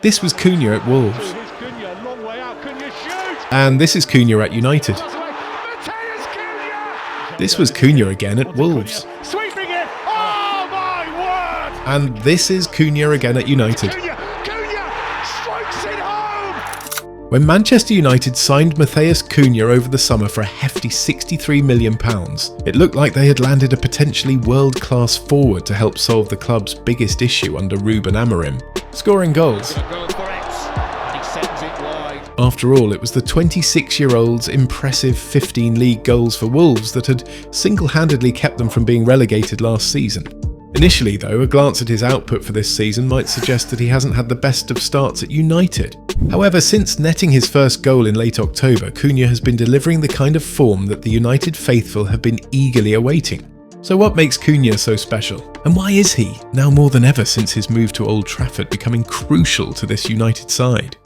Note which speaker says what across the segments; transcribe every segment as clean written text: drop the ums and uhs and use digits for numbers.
Speaker 1: This was Cunha at Wolves. And this is Cunha at United. This was Cunha again at Wolves. And this is Cunha again at United. When Manchester United signed Matheus Cunha over the summer for a hefty £63 million, it looked like they had landed a potentially world-class forward to help solve the club's biggest issue under Ruben Amorim: scoring goals. After all, it was the 26-year-old's impressive 15 league goals for Wolves that had single-handedly kept them from being relegated last season. Initially though, a glance at his output for this season might suggest that he hasn't had the best of starts at United. However, since netting his first goal in late October, Cunha has been delivering the kind of form that the United faithful have been eagerly awaiting. So what makes Cunha so special? And why is he, now more than ever since his move to Old Trafford, becoming crucial to this United side?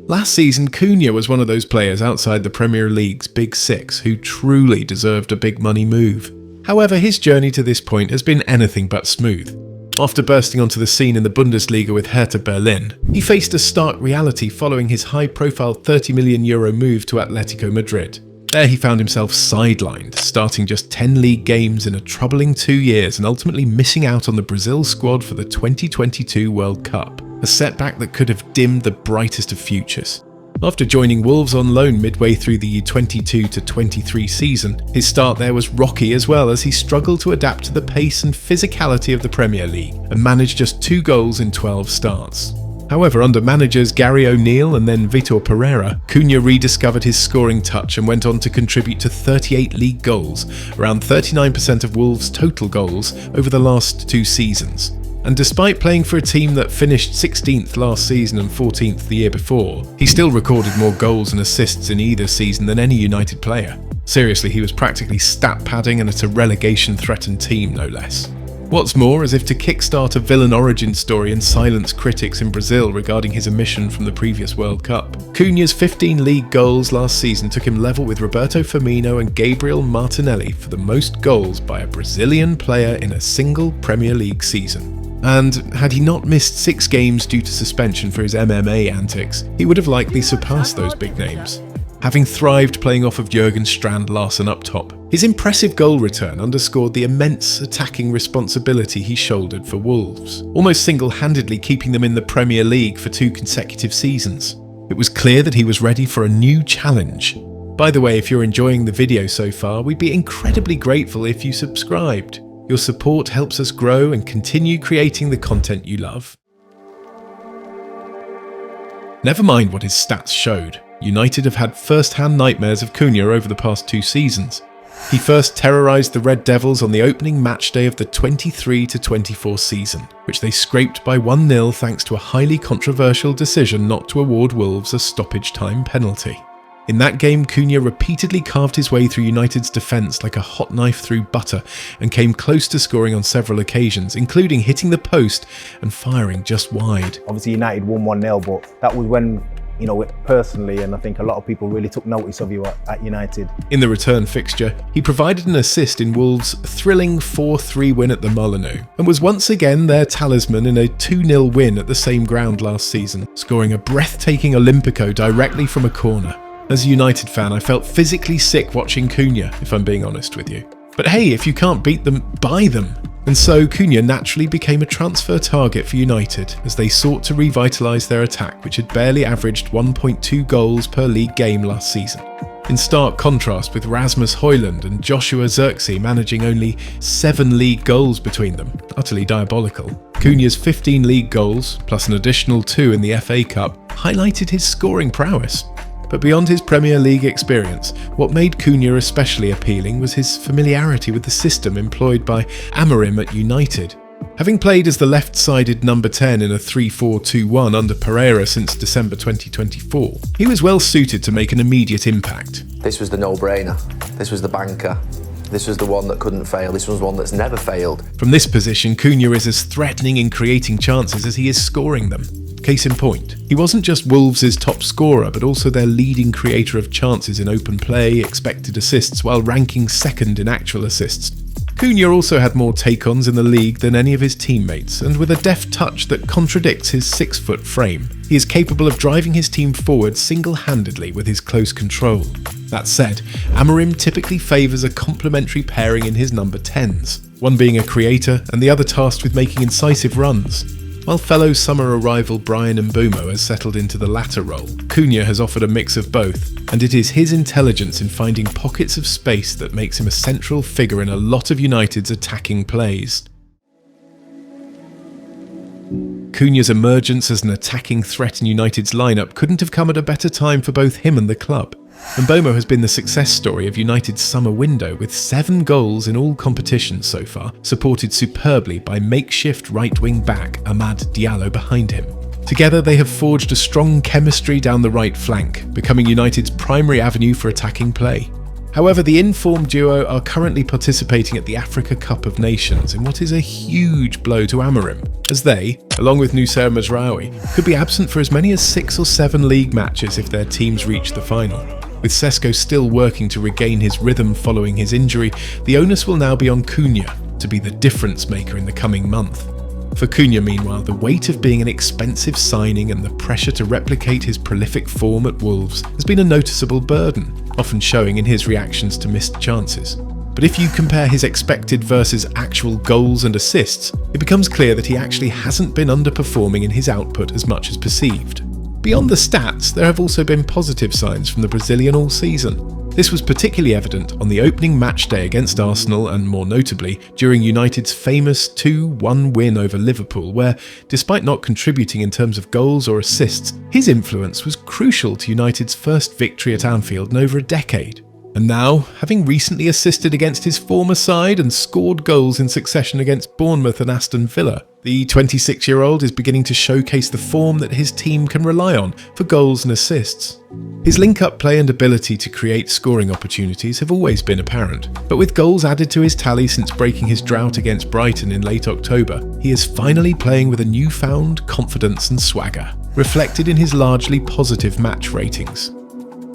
Speaker 1: Last season, Cunha was one of those players outside the Premier League's Big Six who truly deserved a big money move. However, his journey to this point has been anything but smooth. After bursting onto the scene in the Bundesliga with Hertha Berlin, he faced a stark reality following his high-profile €30 million move to Atletico Madrid. There he found himself sidelined, starting just 10 league games in a troubling 2 years and ultimately missing out on the Brazil squad for the 2022 World Cup, a setback that could have dimmed the brightest of futures. After joining Wolves on loan midway through the U22-23 season, his start there was rocky as well as he struggled to adapt to the pace and physicality of the Premier League and managed just 2 goals in 12 starts. However, under managers Gary O'Neill and then Vitor Pereira, Cunha rediscovered his scoring touch and went on to contribute to 38 league goals, around 39% of Wolves' total goals over the last 2 seasons. And despite playing for a team that finished 16th last season and 14th the year before, he still recorded more goals and assists in either season than any United player. Seriously, he was practically stat padding and at a relegation-threatened team, no less. What's more, as if to kickstart a villain origin story and silence critics in Brazil regarding his omission from the previous World Cup, Cunha's 15 league goals last season took him level with Roberto Firmino and Gabriel Martinelli for the most goals by a Brazilian player in a single Premier League season. And had he not missed 6 games due to suspension for his MMA antics, he would have likely surpassed those big names. Having thrived playing off of Jurgen Strand Larsen up top, his impressive goal return underscored the immense attacking responsibility he shouldered for Wolves, almost single-handedly keeping them in the Premier League for 2 consecutive seasons. It was clear that he was ready for a new challenge. By the way, if you're enjoying the video so far, we'd be incredibly grateful if you subscribed. Your support helps us grow and continue creating the content you love. Never mind what his stats showed, United have had first-hand nightmares of Cunha over the past 2 seasons. He first terrorised the Red Devils on the opening match day of the 23-24 season, which they scraped by 1-0 thanks to a highly controversial decision not to award Wolves a stoppage time penalty. In that game, Cunha repeatedly carved his way through United's defence like a hot knife through butter and came close to scoring on several occasions, including hitting the post and firing just wide.
Speaker 2: Obviously United won 1-0, but that was when, personally, and I think a lot of people really took notice of you at United.
Speaker 1: In the return fixture, he provided an assist in Wolves' thrilling 4-3 win at the Molineux, and was once again their talisman in a 2-0 win at the same ground last season, scoring a breathtaking Olympico directly from a corner. As a United fan, I felt physically sick watching Cunha, if I'm being honest with you. But hey, if you can't beat them, buy them. And so Cunha naturally became a transfer target for United as they sought to revitalise their attack, which had barely averaged 1.2 goals per league game last season. In stark contrast with Rasmus Højlund and Joshua Zirkzee managing only 7 league goals between them, utterly diabolical. Cunha's 15 league goals, plus an additional 2 in the FA Cup, highlighted his scoring prowess. But beyond his Premier League experience, what made Cunha especially appealing was his familiarity with the system employed by Amorim at United. Having played as the left-sided number 10 in a 3-4-2-1 under Pereira since December 2024, he was well suited to make an immediate impact.
Speaker 3: This was the no-brainer. This was the banker. This was the one that couldn't fail. This was one that's never failed.
Speaker 1: From this position, Cunha is as threatening in creating chances as he is scoring them. Case in point, he wasn't just Wolves' top scorer, but also their leading creator of chances in open play, expected assists, while ranking second in actual assists. Cunha also had more take-ons in the league than any of his teammates, and with a deft touch that contradicts his 6-foot frame, he is capable of driving his team forward single-handedly with his close control. That said, Amorim typically favours a complementary pairing in his number 10s, one being a creator and the other tasked with making incisive runs. While fellow summer arrival Bryan Mbeumo has settled into the latter role, Cunha has offered a mix of both, and it is his intelligence in finding pockets of space that makes him a central figure in a lot of United's attacking plays. Cunha's emergence as an attacking threat in United's lineup couldn't have come at a better time for both him and the club. Mbeumo has been the success story of United's summer window, with 7 goals in all competitions so far, supported superbly by makeshift right-wing back Amad Diallo behind him. Together they have forged a strong chemistry down the right flank, becoming United's primary avenue for attacking play. However, the in-form duo are currently participating at the Africa Cup of Nations in what is a huge blow to Amorim, as they, along with Nusayr Mazraoui, could be absent for as many as 6 or 7 league matches if their teams reach the final. With Sesko still working to regain his rhythm following his injury, the onus will now be on Cunha to be the difference maker in the coming month. For Cunha, meanwhile, the weight of being an expensive signing and the pressure to replicate his prolific form at Wolves has been a noticeable burden, often showing in his reactions to missed chances. But if you compare his expected versus actual goals and assists, it becomes clear that he actually hasn't been underperforming in his output as much as perceived. Beyond the stats, there have also been positive signs from the Brazilian all season. This was particularly evident on the opening match day against Arsenal and, more notably, during United's famous 2-1 win over Liverpool, where, despite not contributing in terms of goals or assists, his influence was crucial to United's first victory at Anfield in over a decade. And now, having recently assisted against his former side and scored goals in succession against Bournemouth and Aston Villa, the 26-year-old is beginning to showcase the form that his team can rely on for goals and assists. His link-up play and ability to create scoring opportunities have always been apparent, but with goals added to his tally since breaking his drought against Brighton in late October, he is finally playing with a newfound confidence and swagger, reflected in his largely positive match ratings.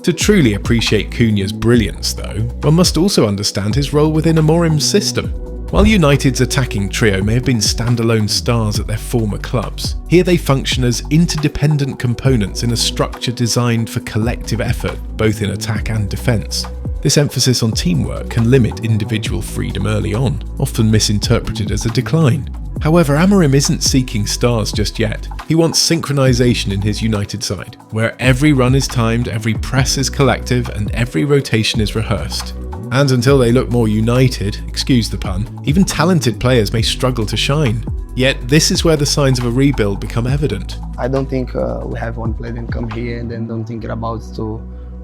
Speaker 1: To truly appreciate Cunha's brilliance, though, one must also understand his role within Amorim's system. While United's attacking trio may have been standalone stars at their former clubs, here they function as interdependent components in a structure designed for collective effort, both in attack and defence. This emphasis on teamwork can limit individual freedom early on, often misinterpreted as a decline. However, Amorim isn't seeking stars just yet. He wants synchronisation in his United side, where every run is timed, every press is collective, and every rotation is rehearsed. And until they look more united, excuse the pun, even talented players may struggle to shine. Yet this is where the signs of a rebuild become evident.
Speaker 4: I don't think we have one player that come here and then don't think about to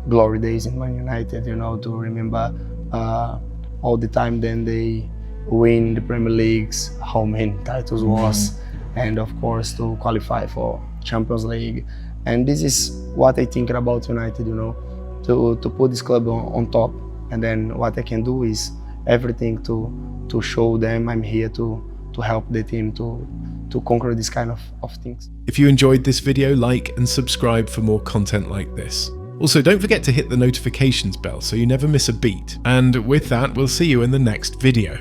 Speaker 4: glory days in Man United, to remember all the time then they win the Premier Leagues, how many titles was, and of course to qualify for Champions League. And this is what I think about United, to put this club on top. And then what I can do is everything to show them I'm here to help the team to conquer this kind of things.
Speaker 1: If you enjoyed this video, like and subscribe for more content like this. Also, don't forget to hit the notifications bell so you never miss a beat. And with that, we'll see you in the next video.